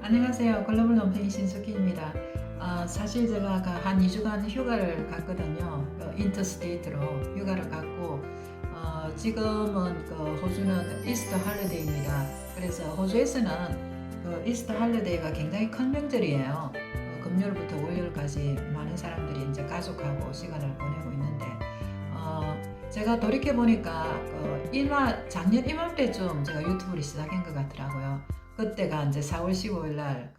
안녕하세요. 글로벌 논팽이 신숙희입니다. 사실 제가 한 2주간 휴가를 갔거든요. 인터스테이트로 휴가를 갔고, 지금은 호주는 이스터 할리데이입니다. 그래서 호주에서는 이스터 할리데이가 굉장히 큰 명절이에요. 금요일부터 월요일까지 많은 사람들이 이제 가족하고 시간을 보내고 있는데, 제가 돌이켜 보니까 작년 이맘때쯤 제가 유튜브를 시작한 것 같더라고요. 그때가 이제 4월 15일 날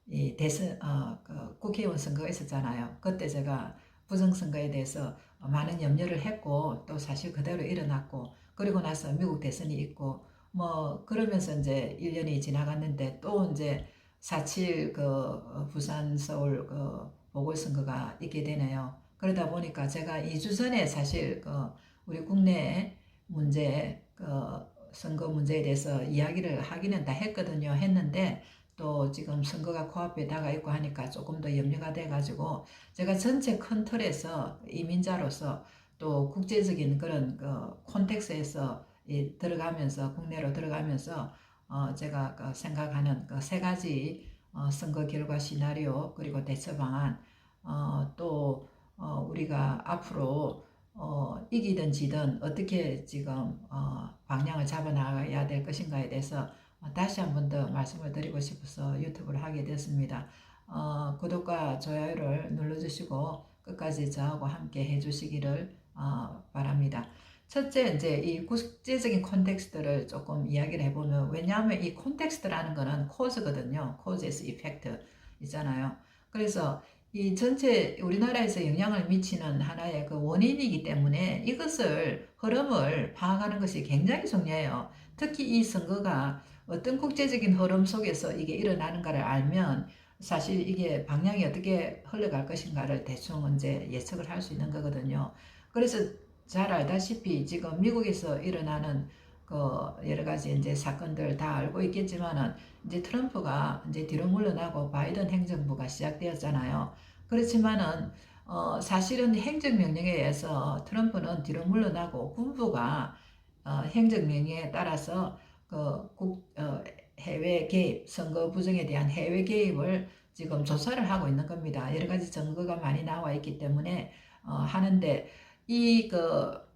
이 대선 국회의원 선거가 있었잖아요. 그때 제가 부정선거에 대해서 많은 염려를 했고 또 사실 그대로 일어났고, 그리고 나서 미국 대선이 있고 뭐 그러면서 이제 1년이 지나갔는데 또 이제 4.7 부산 서울 보궐선거가 있게 되네요. 그러다 보니까 제가 2주 전에 사실 우리 국내 문제 선거 문제에 대해서 이야기를 하기는 다 했는데 또 지금 선거가 코앞에 다가 있고 하니까 조금 더 염려가 돼가지고 제가 전체 큰 틀에서 이민자로서 또 국제적인 그런 콘텍스에서 들어가면서 국내로 들어가면서 제가 생각하는 세 가지 선거 결과 시나리오 그리고 대처 방안, 또 우리가 앞으로 이기든 지든 어떻게 지금 방향을 잡아 나가야 될 것인가에 대해서 다시 한 번 더 말씀을 드리고 싶어서 유튜브를 하게 됐습니다. 구독과 좋아요를 눌러주시고 끝까지 저하고 함께 해주시기를 바랍니다. 첫째, 이제 이 국제적인 콘텍스트를 조금 이야기를 해보면, 왜냐하면 이 콘텍스트라는 거는 코즈거든요. 코즈에서 이펙트 있잖아요. 그래서 이 전체 우리나라에서 영향을 미치는 하나의 원인이기 때문에 이것을 흐름을 파악하는 것이 굉장히 중요해요. 특히 이 선거가 어떤 국제적인 흐름 속에서 이게 일어나는가를 알면 사실 이게 방향이 어떻게 흘러갈 것인가를 대충 이제 예측을 할 수 있는 거거든요. 그래서 잘 알다시피 지금 미국에서 일어나는 여러 가지 이제 사건들 다 알고 있겠지만은 이제 트럼프가 이제 뒤로 물러나고 바이든 행정부가 시작되었잖아요. 그렇지만은 사실은 행정명령에 의해서 트럼프는 뒤로 물러나고 군부가 행정명령에 따라서 해외 개입, 선거 부정에 대한 해외 개입을 지금 조사를 하고 있는 겁니다. 여러 가지 증거가 많이 나와 있기 때문에 하는데 이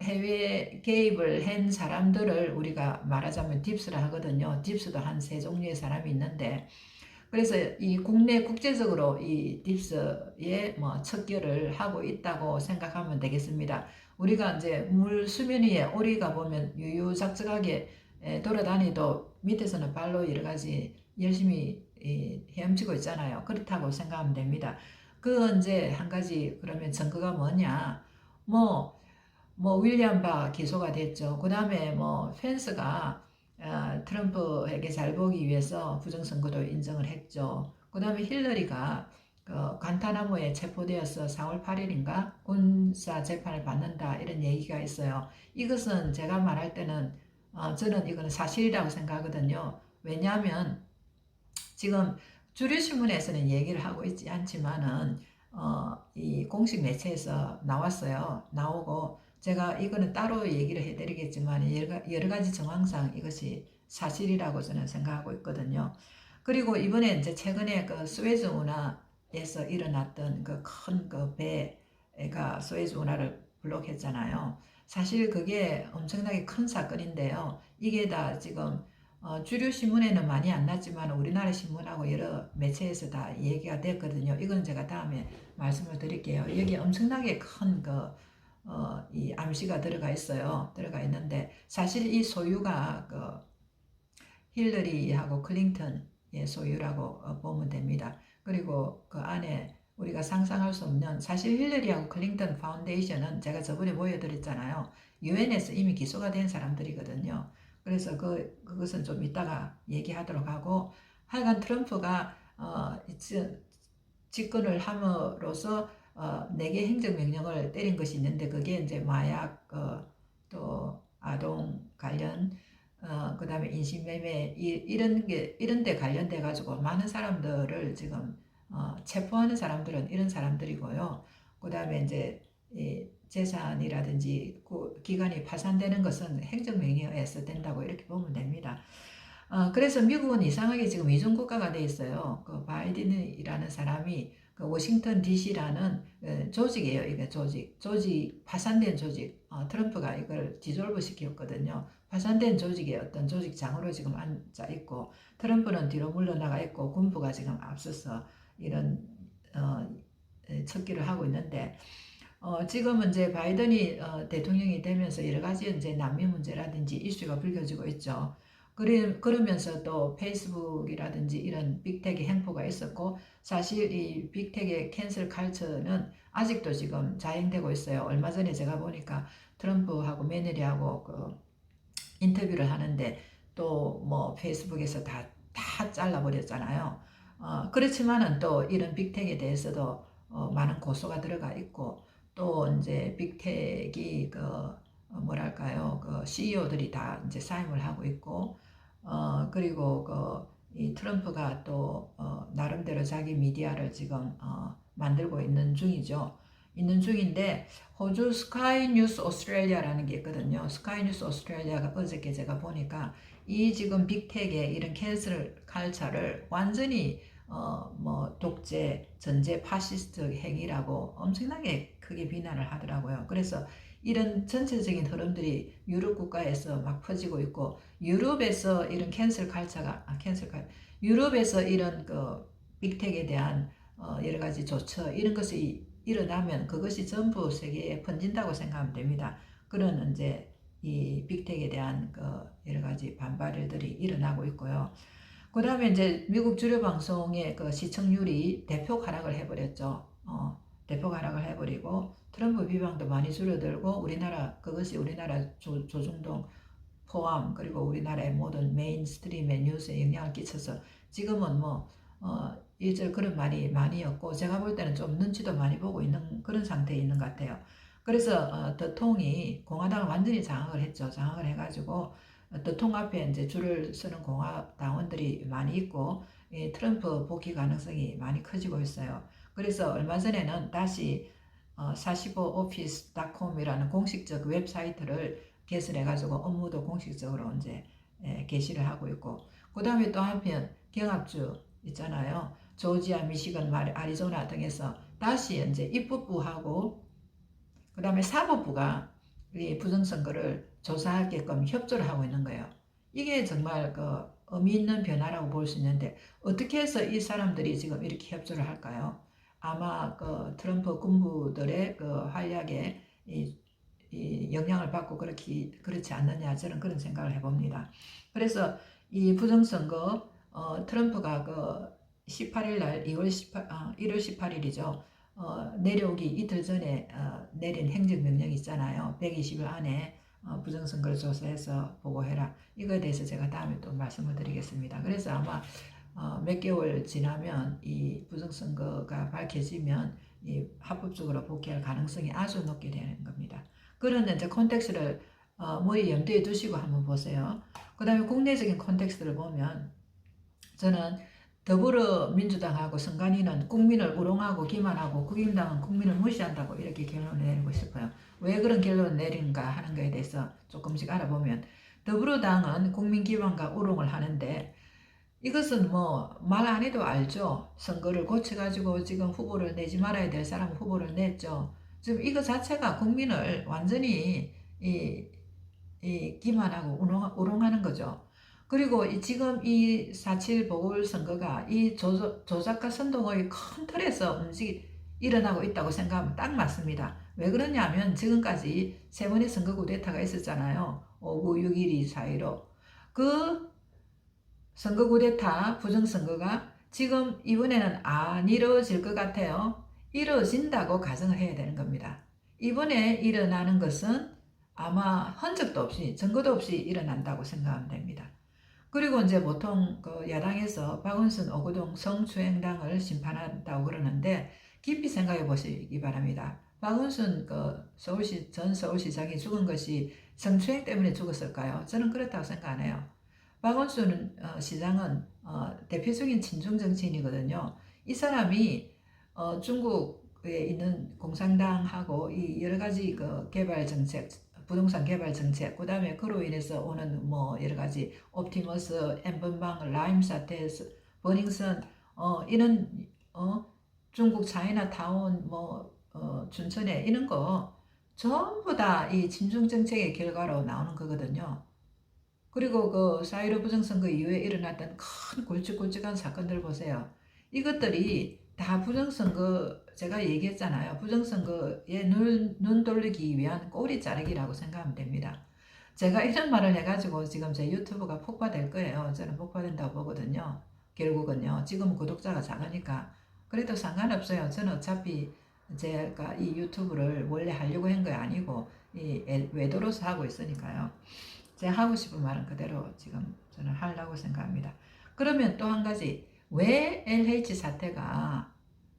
해외 개입을 한 사람들을 우리가 말하자면 딥스라 하거든요. 딥스도 한 세 종류의 사람이 있는데, 그래서 이 국제적으로 이 딥스의 뭐 척결을 하고 있다고 생각하면 되겠습니다. 우리가 이제 물 수면 위에 오리가 보면 유유작작하게 돌아다니도 밑에서는 발로 여러 가지 열심히 헤엄치고 있잖아요. 그렇다고 생각하면 됩니다. 그 이제 한 가지 그러면 증거가 뭐냐? 뭐, 윌리엄 바 기소가 됐죠. 그 다음에 뭐 펜스가 트럼프에게 잘 보기 위해서 부정선거도 인정을 했죠. 그 다음에 힐러리가 관타나모에 체포되어서 4월 8일인가 군사 재판을 받는다 이런 얘기가 있어요. 이것은 제가 말할 때는 저는 이거는 사실이라고 생각하거든요. 왜냐하면 지금 주류 신문에서는 얘기를 하고 있지 않지만은 이 공식 매체에서 나왔어요. 나오고 제가 이거는 따로 얘기를 해드리겠지만 여러 가지 정황상 이것이 사실이라고 저는 생각하고 있거든요. 그리고 이번에 이제 최근에 스웨즈 운하에서 일어났던 큰 배가 스웨즈 운하를 블록했잖아요. 사실 그게 엄청나게 큰 사건인데요. 이게 다 지금 주류 신문에는 많이 안 났지만 우리나라 신문하고 여러 매체에서 다 얘기가 됐거든요. 이건 제가 다음에 말씀을 드릴게요. 여기 엄청나게 큰 이 암시가 들어가 있어요. 들어가 있는데 사실 이 소유가 힐러리하고 클린턴의 소유라고 보면 됩니다. 그리고 그 안에 우리가 상상할 수 없는, 사실 힐러리하고 클린턴 파운데이션은 제가 저번에 보여드렸잖아요. 유엔에서 이미 기소가 된 사람들이거든요. 그래서 그것은 좀 이따가 얘기하도록 하고, 하여간 트럼프가 집권을 함으로써 4개 행정명령을 때린 것이 있는데, 그게 이제 마약, 또 아동 관련, 그 다음에 인신매매, 이런 데 관련돼 가지고 많은 사람들을 지금 체포하는 사람들은 이런 사람들이고요. 그 다음에 이제 재산이라든지 기관이 파산되는 것은 행정명령에 의해서 된다고 이렇게 보면 됩니다. 그래서 미국은 이상하게 지금 이중 국가가 돼 있어요. 그 바이든이라는 사람이 그 워싱턴 DC라는 조직이에요. 이게 조직 파산된 조직. 트럼프가 이걸 디졸브 시켰거든요. 파산된 조직의 어떤 조직장으로 지금 앉아 있고 트럼프는 뒤로 물러나가 있고 군부가 지금 앞서서 이런 척기를 하고 있는데 지금은 이제 바이든이 대통령이 되면서 여러 가지 이제 난민 문제라든지 이슈가 불거지고 있죠. 그러면서 또 페이스북이라든지 이런 빅테크 행포가 있었고 사실 이 빅테크의 캔슬 칼처는 아직도 지금 자행되고 있어요. 얼마 전에 제가 보니까 트럼프하고 매너리하고 그 인터뷰를 하는데 또 뭐 페이스북에서 다 잘라버렸잖아요. 그렇지만은 또 이런 빅텍에 대해서도 많은 고소가 들어가 있고 또 이제 빅텍이 그 뭐랄까요 그 CEO들이 다 이제 사임을 하고 있고 그리고 그 이 트럼프가 또 나름대로 자기 미디어를 지금 만들고 있는 중이죠. 있는 중인데 호주 스카이 뉴스 오스트레일리아라는 게 있거든요. 스카이 뉴스 오스트레일리아가 어저께 제가 보니까 이 지금 빅텍의 이런 캔슬 칼차를 완전히 뭐 독재, 전제, 파시스트 행위라고 엄청나게 크게 비난을 하더라고요. 그래서 이런 전체적인 흐름들이 유럽 국가에서 막 퍼지고 있고 유럽에서 이런 유럽에서 이런 그 빅텍에 대한 여러 가지 조처 이런 것이 일어나면 그것이 전부 세계에 번진다고 생각하면 됩니다. 그런 이제 이 빅텍에 대한 그 여러 가지 반발들이 일어나고 있고요. 그 다음에 이제 미국 주류 방송의 그 시청률이 대폭 하락을 해버렸죠. 대폭 하락을 해버리고 트럼프 비방도 많이 줄어들고 그것이 우리나라 조중동 포함 그리고 우리나라의 모든 메인스트림의 뉴스에 영향을 끼쳐서 지금은 뭐 이제 그런 말이 많이었고 제가 볼 때는 좀 눈치도 많이 보고 있는 그런 상태에 있는 것 같아요. 그래서 더통이 공화당을 완전히 장악을 했죠. 장악을 해가지고 더통 앞에 이제 줄을 서는 공화당원들이 많이 있고 트럼프 복귀 가능성이 많이 커지고 있어요. 그래서 얼마 전에는 다시 45office.com이라는 공식적 웹사이트를 개설해가지고 업무도 공식적으로 이제 게시를 하고 있고 그 다음에 또 한편 경합주 있잖아요. 조지아, 미시건, 아리조나 등에서 다시 이제 입법부하고 그 다음에 사법부가 이 부정선거를 조사하게끔 협조를 하고 있는 거예요. 이게 정말 그 의미 있는 변화라고 볼 수 있는데 어떻게 해서 이 사람들이 지금 이렇게 협조를 할까요? 아마 그 트럼프 군부들의 그 활약에 이 영향을 받고 그렇지 않느냐 저는 그런 생각을 해봅니다. 그래서 이 부정선거 트럼프가 그 18일 날 1월 18일이죠. 내려오기 이틀 전에 내린 행정명령이 있잖아요. 120일 안에 부정선거를 조사해서 보고해라. 이거에 대해서 제가 다음에 또 말씀을 드리겠습니다. 그래서 아마 몇 개월 지나면 이 부정선거가 밝혀지면 이 합법적으로 복귀할 가능성이 아주 높게 되는 겁니다. 그런 이제 콘텍스트를 머리 염두에 두시고 한번 보세요. 그 다음에 국내적인 콘텍스트를 보면 저는 더불어민주당하고 선관위는 국민을 우롱하고 기만하고 국민당은 국민을 무시한다고 이렇게 결론을 내리고 싶어요. 왜 그런 결론을 내린가 하는 것에 대해서 조금씩 알아보면 더불어당은 국민 기만과 우롱을 하는데 이것은 뭐 말 안 해도 알죠. 선거를 고쳐가지고 지금 후보를 내지 말아야 될 사람 후보를 냈죠. 지금 이거 자체가 국민을 완전히 기만하고 우롱하는 거죠. 그리고 지금 이 4.7 보궐선거가 이 조작과 선동의 큰 틀에서 일어나고 있다고 생각하면 딱 맞습니다. 왜 그러냐면 지금까지 세 번의 선거 쿠데타가 있었잖아요. 5구, 6.12 사이로. 그 선거 쿠데타 부정선거가 지금 이번에는 안 이루어질 것 같아요. 이루어진다고 가정을 해야 되는 겁니다. 이번에 일어나는 것은 아마 흔적도 없이 증거도 없이 일어난다고 생각하면 됩니다. 그리고 이제 보통 그 야당에서 박원순, 오거동 성추행당을 심판한다고 그러는데 깊이 생각해 보시기 바랍니다. 박원순 전 서울시장이 죽은 것이 성추행 때문에 죽었을까요? 저는 그렇다고 생각 안 해요. 박원순 시장은 대표적인 친중 정치인이거든요. 이 사람이 중국에 있는 공산당하고 이 여러 가지 그 개발 정책, 부동산 개발 정책, 그 다음에 그로 인해서 오는 뭐 여러 가지 옵티머스, 엠번방, 라임 사태, 버닝썬, 이런 중국 차이나타운, 뭐 춘천에 이런 거 전부 다 이 친중 정책의 결과로 나오는 거거든요. 그리고 그4.15 부정선거 이후에 일어났던 큰 굵직굵직한 사건들 보세요. 이것들이 다 부정선거, 제가 얘기했잖아요. 부정선거에 눈 돌리기 위한 꼬리 자르기라고 생각하면 됩니다. 제가 이런 말을 해가지고 지금 제 유튜브가 폭파될 거예요. 저는 폭파된다고 보거든요. 결국은요. 지금 구독자가 작으니까. 그래도 상관없어요. 저는 어차피 제가 이 유튜브를 원래 하려고 한 거 아니고 이 외도로서 하고 있으니까요. 제가 하고 싶은 말은 그대로 지금 저는 하려고 생각합니다. 그러면 또 한 가지, 왜 LH 사태가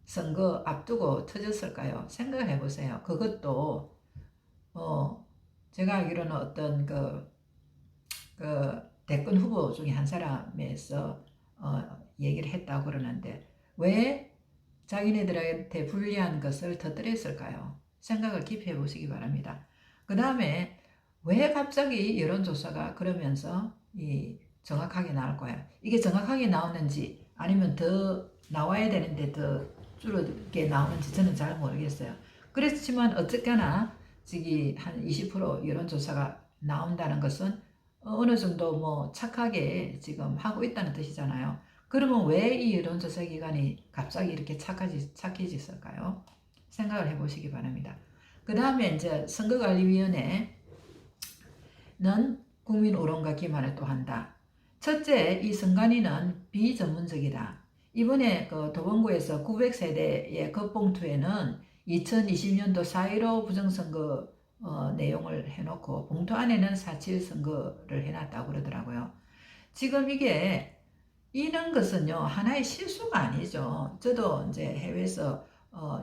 선거 앞두고 터졌을까요? 생각해 보세요. 그것도 제가 알기로는 어떤 그 대권 후보 중에 한 사람에서 얘기를 했다고 그러는데, 왜 자기네들한테 불리한 것을 터뜨렸을까요? 생각을 깊이 해보시기 바랍니다. 그 다음에 왜 갑자기 여론조사가 그러면서 정확하게 나올 거야? 이게 정확하게 나오는지 아니면 더 나와야 되는데 더 줄게 나오는지 저는 잘 모르겠어요. 그렇지만 어쨌거나 지금 한 20% 여론조사가 나온다는 것은 어느 정도 뭐 착하게 지금 하고 있다는 뜻이잖아요. 그러면 왜 이 여론조사 기관이 갑자기 이렇게 착해졌을까요? 생각을 해보시기 바랍니다. 그 다음에 이제 선거관리위원회는 국민 오론과 기만을 또 한다. 첫째, 이 선관위는 비전문적이다. 이번에 그 도봉구에서 900세대의 겉봉투에는 2020년도 4.15 부정선거 내용을 해놓고 봉투 안에는 4.7 선거를 해놨다고 그러더라고요. 지금 이런 것은요, 하나의 실수가 아니죠. 저도 이제 해외에서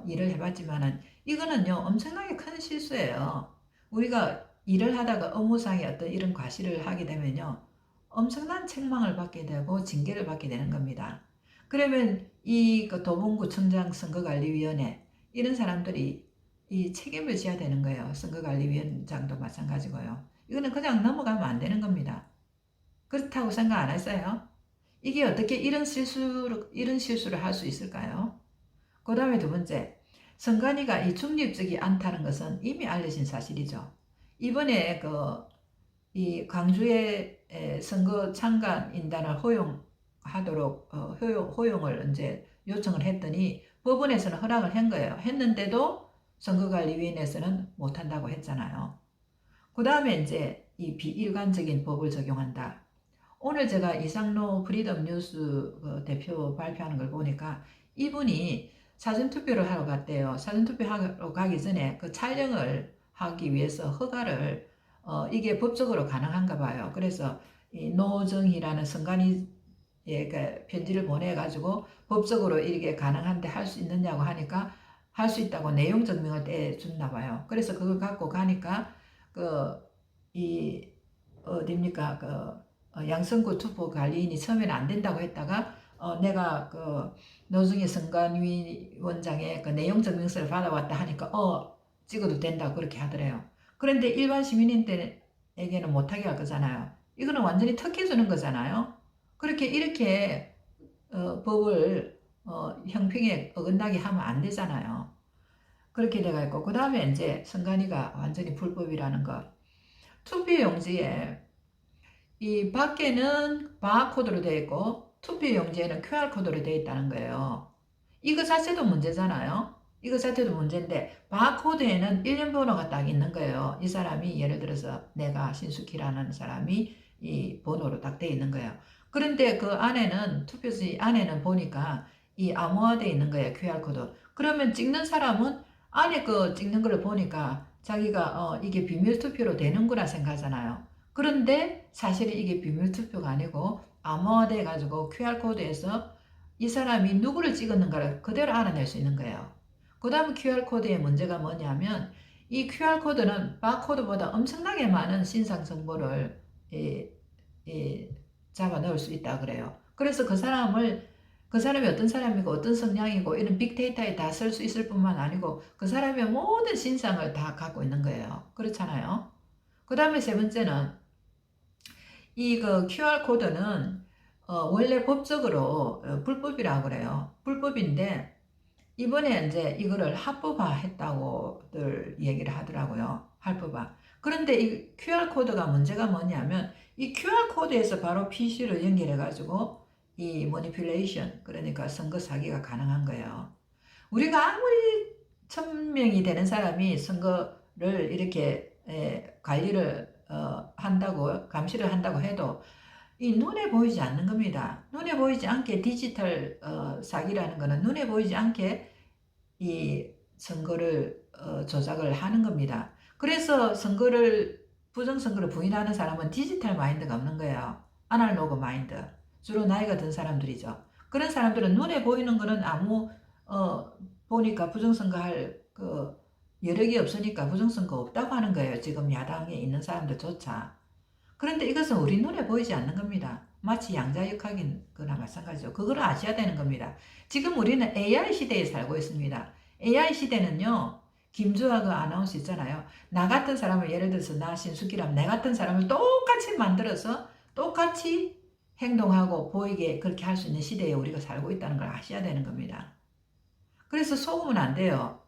일을 해봤지만은 이거는요, 엄청나게 큰 실수예요. 우리가 일을 하다가 업무상의 어떤 이런 과실을 하게 되면요, 엄청난 책망을 받게 되고 징계를 받게 되는 겁니다. 그러면 그 도봉구 청장 선거관리위원회 이런 사람들이 이 책임을 져야 되는 거예요. 선거관리위원장도 마찬가지고요. 이거는 그냥 넘어가면 안 되는 겁니다. 그렇다고 생각 안 했어요? 이게 어떻게 이런 실수를 할 수 있을까요? 그 다음에 두 번째, 선관위가 이 중립적이 않다는 것은 이미 알려진 사실이죠. 이번에 이 광주의 선거 참관 인단을 허용하도록 허용을 이제 요청을 했더니 법원에서는 허락을 한 거예요. 했는데도 선거관리위원회에서는 못한다고 했잖아요. 그 다음에 이제 이 비일관적인 법을 적용한다. 오늘 제가 이상로 프리덤 뉴스 대표 발표하는 걸 보니까 이분이 사전투표를 하러 갔대요. 사전투표하러 가기 전에 그 촬영을 하기 위해서 허가를 이게 법적으로 가능한가 봐요. 그래서 이 노정희라는 선관위에 편지를 보내가지고 법적으로 이게 가능한데 할 수 있느냐고 하니까 할 수 있다고 내용 증명을 떼줬나 봐요. 그래서 그걸 갖고 가니까 어딥니까 양성구 투표 관리인이 처음에는 안 된다고 했다가 내가 노정희 선관위원장의 내용 증명서를 받아왔다 하니까 찍어도 된다고 그렇게 하더래요. 그런데 일반 시민인들에게는 못하게 할 거잖아요. 이거는 완전히 특혜주는 거잖아요. 이렇게 법을 형평에 어긋나게 하면 안 되잖아요. 그렇게 돼가 있고, 그 다음에 이제 선관위가 완전히 불법이라는 거. 투표용지에 이 밖에는 바코드로 되어 있고 투표용지에는 QR코드로 되어 있다는 거예요. 이거 자체도 문제잖아요. 이거 자체도 문제인데 바코드에는 일련 번호가 딱 있는 거예요. 이 사람이 예를 들어서 내가 신숙희라는 사람이 이 번호로 딱 되어 있는 거예요. 그런데 그 안에는 투표지 안에는 보니까 이 암호화되어 있는 거예요. QR코드. 그러면 찍는 사람은 안에 찍는 걸 보니까 자기가 이게 비밀투표로 되는구나 생각하잖아요. 그런데 사실은 이게 비밀투표가 아니고 암호화돼 가지고 QR코드에서 이 사람이 누구를 찍었는가를 그대로 알아낼 수 있는 거예요. 그 다음 QR코드의 문제가 뭐냐면 이 QR코드는 바코드보다 엄청나게 많은 신상 정보를 잡아 넣을 수 있다 그래요. 그래서 그 사람이 어떤 사람이고 어떤 성향이고 이런 빅데이터에 다 쓸 수 있을 뿐만 아니고 그 사람의 모든 신상을 다 갖고 있는 거예요. 그렇잖아요. 그 다음에 세 번째는 이 그 QR 코드는 원래 법적으로 불법이라고 그래요. 불법인데 이번에 이제 이거를 합법화했다고들 얘기를 하더라고요. 합법화. 그런데 이 QR 코드가 문제가 뭐냐면 이 QR 코드에서 바로 PC를 연결해 가지고 이 머니플레이션, 그러니까 선거 사기가 가능한 거예요. 우리가 아무리 1000명이 되는 사람이 선거를 이렇게 관리를 한다고, 감시를 한다고 해도 이 눈에 보이지 않는 겁니다. 눈에 보이지 않게 디지털 사기라는 거는 눈에 보이지 않게 이 선거를 조작을 하는 겁니다. 그래서 부정선거를 부인하는 사람은 디지털 마인드가 없는 거예요. 아날로그 마인드. 주로 나이가 든 사람들이죠. 그런 사람들은 눈에 보이는 거는 아무 보니까 부정선거 할 여력이 없으니까 부정선거 없다고 하는 거예요. 지금 야당에 있는 사람들조차. 그런데 이것은 우리 눈에 보이지 않는 겁니다. 마치 양자역학인 거나 마찬가지죠. 그걸 아셔야 되는 겁니다. 지금 우리는 AI 시대에 살고 있습니다. AI 시대는요, 김주아 그 아나운서 있잖아요. 나 같은 사람을, 예를 들어서 나 신숙이라면 내 같은 사람을 똑같이 만들어서 똑같이 행동하고 보이게 그렇게 할 수 있는 시대에 우리가 살고 있다는 걸 아셔야 되는 겁니다. 그래서 속으면 안 돼요.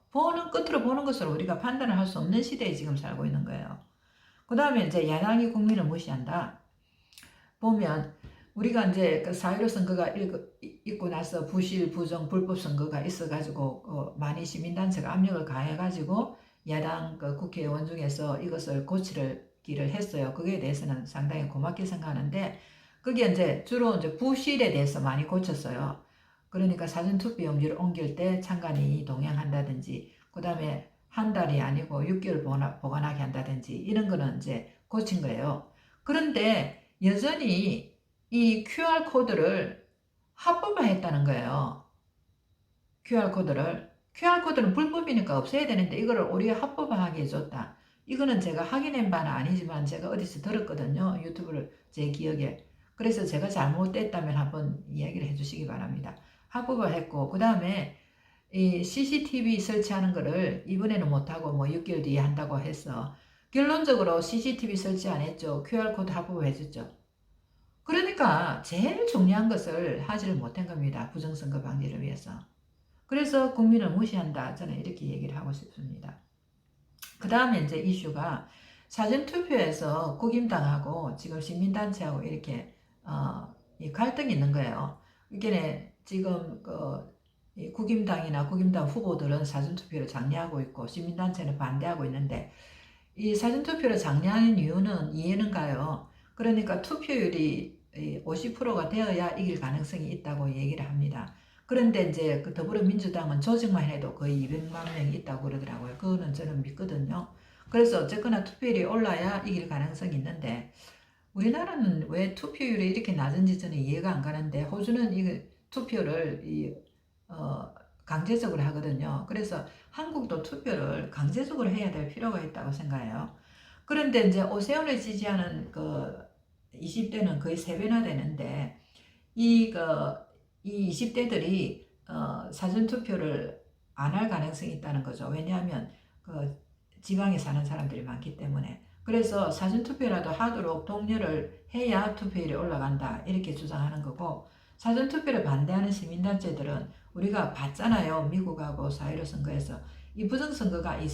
끝으로 보는 것으로 우리가 판단을 할 수 없는 시대에 지금 살고 있는 거예요. 그 다음에 이제 야당이 국민을 무시한다. 보면 우리가 이제 그 4.15 선거가 있고 나서 부실, 부정, 불법 선거가 있어가지고 많이 시민단체가 압력을 가해가지고 야당 그 국회의원 중에서 이것을 고치기를 했어요. 그거에 대해서는 상당히 고맙게 생각하는데 그게 이제 주로 이제 부실에 대해서 많이 고쳤어요. 그러니까 사전투표용지를 옮길 때 찬간이 동행한다든지 그 다음에 한 달이 아니고 6개월 보관하게 한다든지 이런 거는 이제 고친 거예요. 그런데 여전히 이 QR코드를 합법화했다는 거예요. QR코드는 불법이니까 없애야 되는데 이거를 우리가 합법화하게 해줬다. 이거는 제가 확인한 바는 아니지만 제가 어디서 들었거든요. 유튜브를 제 기억에. 그래서 제가 잘못됐다면 한번 이야기를 해주시기 바랍니다. 합법화했고 그 다음에 이 CCTV 설치하는 거를 이번에는 못하고 뭐 6개월 뒤에 한다고 해서 결론적으로 CCTV 설치 안 했죠. QR코드 합법화해줬죠. 그러니까 제일 중요한 것을 하지를 못한 겁니다. 부정선거 방지를 위해서. 그래서 국민을 무시한다. 저는 이렇게 얘기를 하고 싶습니다. 그 다음에 이제 이슈가 사전투표에서 국임당하고 지금 시민단체하고 이렇게 이 갈등이 있는 거예요. 이게 지금 이 국임당이나 국임당 후보들은 사전투표를 장려하고 있고 시민단체는 반대하고 있는데 이 사전투표를 장려하는 이유는 이해는 가요. 그러니까 투표율이 50%가 되어야 이길 가능성이 있다고 얘기를 합니다. 그런데 이제 그 더불어민주당은 조직만 해도 거의 200만 명이 있다고 그러더라고요. 그거는 저는 믿거든요. 그래서 어쨌거나 투표율이 올라야 이길 가능성이 있는데 우리나라는 왜 투표율이 이렇게 낮은지 저는 이해가 안 가는데 호주는 이 투표를 강제적으로 하거든요. 그래서 한국도 투표를 강제적으로 해야 될 필요가 있다고 생각해요. 그런데 이제 오세훈을 지지하는 그 20대는 거의 3배나 되는데 이 20대들이 사전투표를 안 할 가능성이 있다는 거죠. 왜냐하면 그 지방에 사는 사람들이 많기 때문에. 그래서 사전투표라도 하도록 독려를 해야 투표율이 올라간다 이렇게 주장하는 거고 사전투표를 반대하는 시민단체들은 우리가 봤잖아요. 미국하고 4.15 선거에서 이 부정선거가 이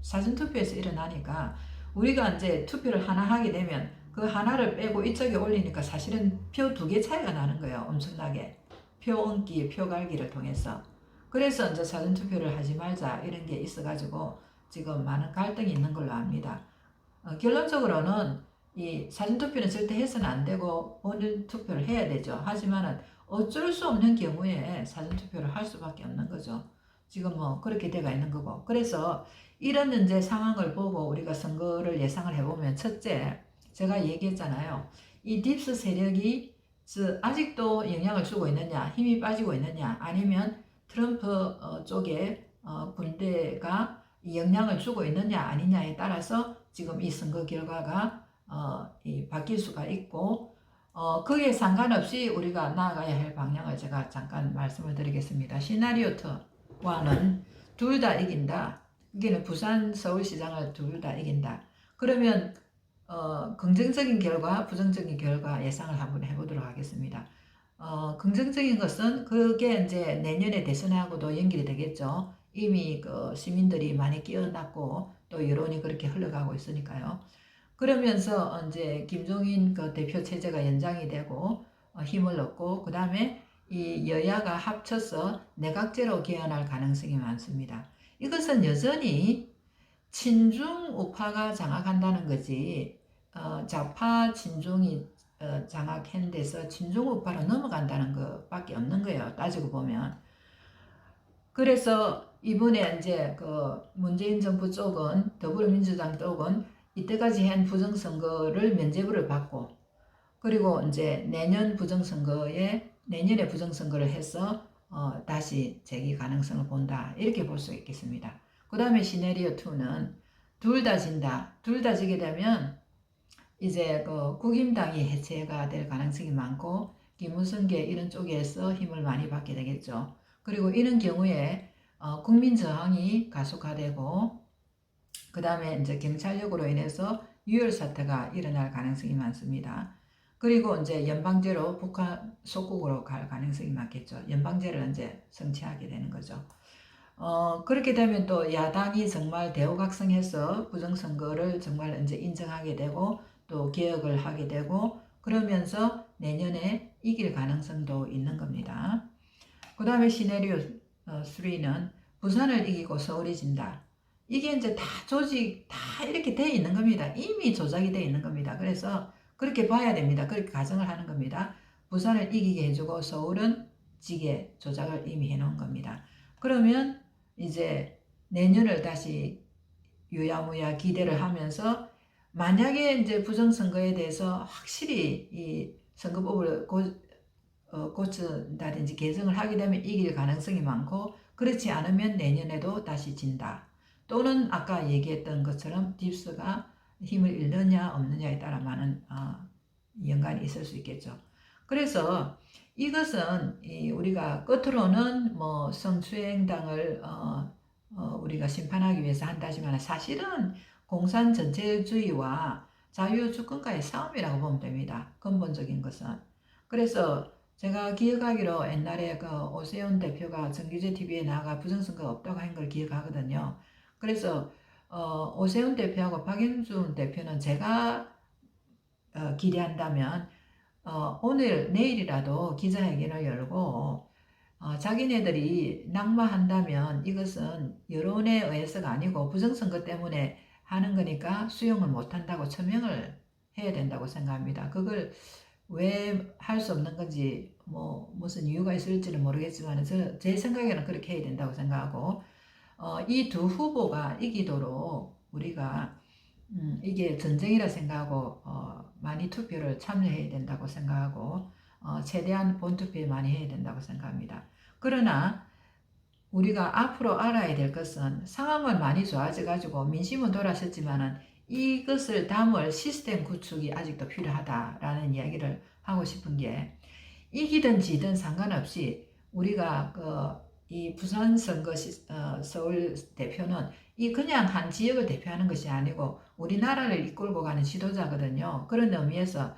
사전투표에서 일어나니까 우리가 이제 투표를 하나 하게 되면 그 하나를 빼고 이쪽에 올리니까 사실은 표 2개 차이가 나는 거예요. 엄청나게. 표 얹기, 표 갈기를 통해서. 그래서 이제 사전투표를 하지 말자 이런 게 있어가지고 지금 많은 갈등이 있는 걸로 압니다. 결론적으로는 이 사전투표는 절대 해서는 안 되고 본인 투표를 해야 되죠. 하지만은 어쩔 수 없는 경우에 사전투표를 할 수밖에 없는 거죠. 지금 뭐 그렇게 돼가 있는 거고. 그래서 이런 이제 상황을 보고 우리가 선거를 예상을 해보면 첫째, 제가 얘기했잖아요. 이 딥스 세력이 아직도 영향을 주고 있느냐, 힘이 빠지고 있느냐, 아니면 트럼프 쪽에 군대가 영향을 주고 있느냐 아니냐에 따라서 지금 이 선거 결과가 바뀔 수가 있고 그에 상관없이 우리가 나아가야 할 방향을 제가 잠깐 말씀을 드리겠습니다. 시나리오 2와는 둘 다 이긴다. 이게는 부산 서울시장을 둘 다 이긴다. 그러면 긍정적인 결과, 부정적인 결과 예상을 한번 해보도록 하겠습니다. 긍정적인 것은 그게 이제 내년에 대선하고도 연결이 되겠죠. 이미 그 시민들이 많이 깨어났고 또 여론이 그렇게 흘러가고 있으니까요. 그러면서 이제 김종인 그 대표 체제가 연장이 되고 힘을 얻고 그 다음에 이 여야가 합쳐서 내각제로 개헌할 가능성이 많습니다. 이것은 여전히 친중 우파가 장악한다는 거지 좌파 친중이 장악한 데서 친중 우파로 넘어간다는 것밖에 없는 거예요. 따지고 보면. 그래서 이번에 이제 그 문재인 정부 쪽은 더불어민주당 쪽은 이때까지 한 부정선거를 면죄부를 받고 그리고 이제 내년에 부정선거를 해서 다시 재기 가능성을 본다 이렇게 볼 수 있겠습니다. 그 다음에 시나리오 2는 둘 다 진다. 둘 다 지게 되면 이제 그 국힘당이 해체가 될 가능성이 많고 김무성계 이런 쪽에서 힘을 많이 받게 되겠죠. 그리고 이런 경우에 국민 저항이 가속화되고 그 다음에 이제 경찰력으로 인해서 유혈 사태가 일어날 가능성이 많습니다. 그리고 이제 연방제로 북한 속국으로 갈 가능성이 많겠죠. 연방제를 이제 성취하게 되는 거죠. 그렇게 되면 또 야당이 정말 대우각성해서 부정선거를 정말 이제 인정하게 되고 또 개혁을 하게 되고 그러면서 내년에 이길 가능성도 있는 겁니다. 그 다음에 시나리오 3는 부산을 이기고 서울이 진다. 이게 이제 다 조직 다 이렇게 돼 있는 겁니다. 이미 조작이 돼 있는 겁니다. 그래서 그렇게 봐야 됩니다. 그렇게 가정을 하는 겁니다. 부산을 이기게 해주고 서울은 지게 조작을 이미 해놓은 겁니다. 그러면 이제 내년을 다시 유야무야 기대를 하면서 만약에 이제 부정선거에 대해서 확실히 이 선거법을 고친다든지 개정을 하게 되면 이길 가능성이 많고 그렇지 않으면 내년에도 다시 진다. 또는 아까 얘기했던 것처럼 딥스가 힘을 잃느냐 없느냐에 따라 많은 연관이 있을 수 있겠죠. 그래서 이것은 우리가 끝으로는 뭐 성추행당을 우리가 심판하기 위해서 한다지만 사실은 공산 전체주의와 자유주권과의 싸움이라고 보면 됩니다. 근본적인 것은. 그래서 제가 기억하기로 옛날에 그 오세훈 대표가 정규제 TV에 나가 부정선거 없다고 한 걸 기억하거든요. 그래서 오세훈 대표하고 박영준 대표는 제가 기대한다면 오늘 내일이라도 기자회견을 열고 자기네들이 낙마한다면 이것은 여론에 의해서가 아니고 부정선거 때문에 하는 거니까 수용을 못한다고 처명을 해야 된다고 생각합니다. 그걸 왜 할 수 없는 건지 뭐 무슨 이유가 있을지는 모르겠지만 제 생각에는 그렇게 해야 된다고 생각하고 이 두 후보가 이기도록 우리가 이게 전쟁이라 생각하고 많이 투표를 참여해야 된다고 생각하고 최대한 본투표 많이 해야 된다고 생각합니다. 그러나 우리가 앞으로 알아야 될 것은 상황은 많이 좋아져 가지고 민심은 돌아섰지만은 이것을 담을 시스템 구축이 아직도 필요하다라는 이야기를 하고 싶은 게 이기든 지든 상관없이 우리가 이 부산 선거 서울 대표는 이 그냥 한 지역을 대표하는 것이 아니고 우리나라를 이끌고 가는 지도자거든요. 그런 의미에서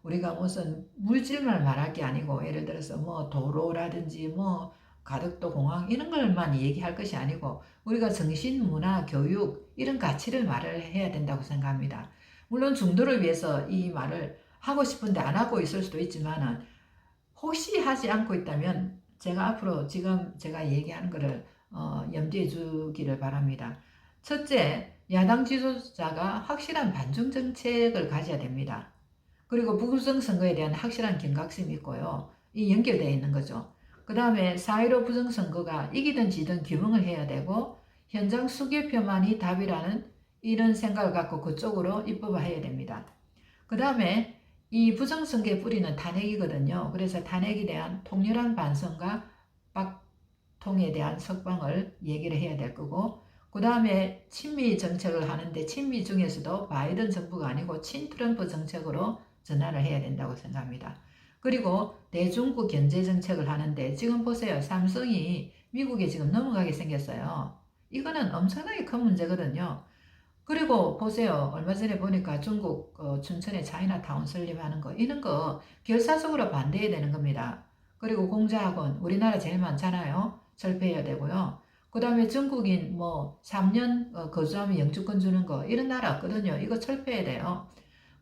우리가 무슨 물질만 말할 게 아니고 예를 들어서 뭐 도로라든지 뭐 가덕도 공항 이런 걸만 얘기할 것이 아니고 우리가 정신, 문화, 교육 이런 가치를 말을 해야 된다고 생각합니다. 물론 중도를 위해서 이 말을 하고 싶은데 안 하고 있을 수도 있지만은 혹시 하지 않고 있다면 제가 앞으로 지금 제가 얘기하는 것을 염두에 두기를 바랍니다. 첫째, 야당 지도자가 확실한 반중 정책을 가져야 됩니다. 그리고 부정선거에 대한 확실한 경각심이 있고요. 이 연결되어 있는 거죠. 그 다음에 4.15 부정선거가 이기든 지든 규명을 해야 되고 현장 수개표만이 답이라는 이런 생각을 갖고 그쪽으로 입법화해야 됩니다. 그 다음에 이 부정선거의 뿌리는 탄핵이거든요. 그래서 탄핵에 대한 통렬한 반성과 박통에 대한 석방을 얘기를 해야 될 거고 그 다음에 친미 정책을 하는데 친미 중에서도 바이든 정부가 아니고 친트럼프 정책으로 전환을 해야 된다고 생각합니다. 그리고 대중국 견제 정책을 하는데 지금 보세요. 삼성이 미국에 지금 넘어가게 생겼어요. 이거는 엄청나게 큰 문제거든요. 그리고 보세요. 얼마 전에 보니까 중국 춘천에 차이나타운 설립하는 거 이런 거 결사적으로 반대해야 되는 겁니다. 그리고 공자학원 우리나라 제일 많잖아요. 철폐해야 되고요. 그 다음에 중국인 뭐 3년 거주하면 영주권 주는 거 이런 나라 없거든요. 이거 철폐해야 돼요.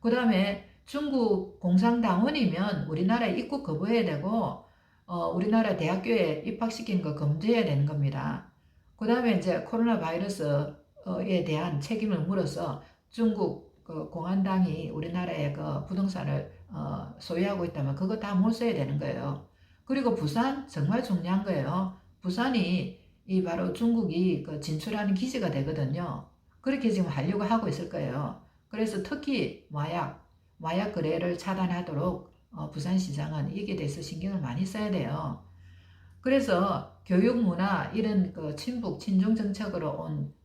그 다음에 중국 공산당원이면 우리나라에 입국 거부해야 되고 우리나라 대학교에 입학시킨 거 금지해야 되는 겁니다. 그 다음에 이제 코로나 바이러스에 대한 책임을 물어서 중국 그 공안당이 우리나라의 그 부동산을 소유하고 있다면 그거 다 몰수해야 되는 거예요. 그리고 부산 정말 중요한 거예요. 부산이 이 바로 중국이 그 진출하는 기지가 되거든요. 그렇게 지금 하려고 하고 있을 거예요. 그래서 특히 마약 거래를 차단하도록 부산시장은 이게 대해서 신경을 많이 써야 돼요. 그래서 교육 문화 이런 그 친북 친중 정책으로 온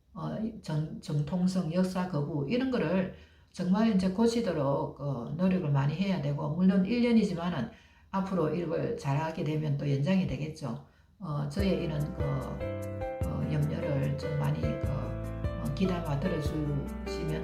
정통성 역사 거부 이런 거를 정말 이제 고치도록 노력을 많이 해야 되고 물론 1년이지만은 앞으로 이걸 잘하게 되면 또 연장이 되겠죠. 저의 이런 염려를 좀 많이 귀담아 들어주시면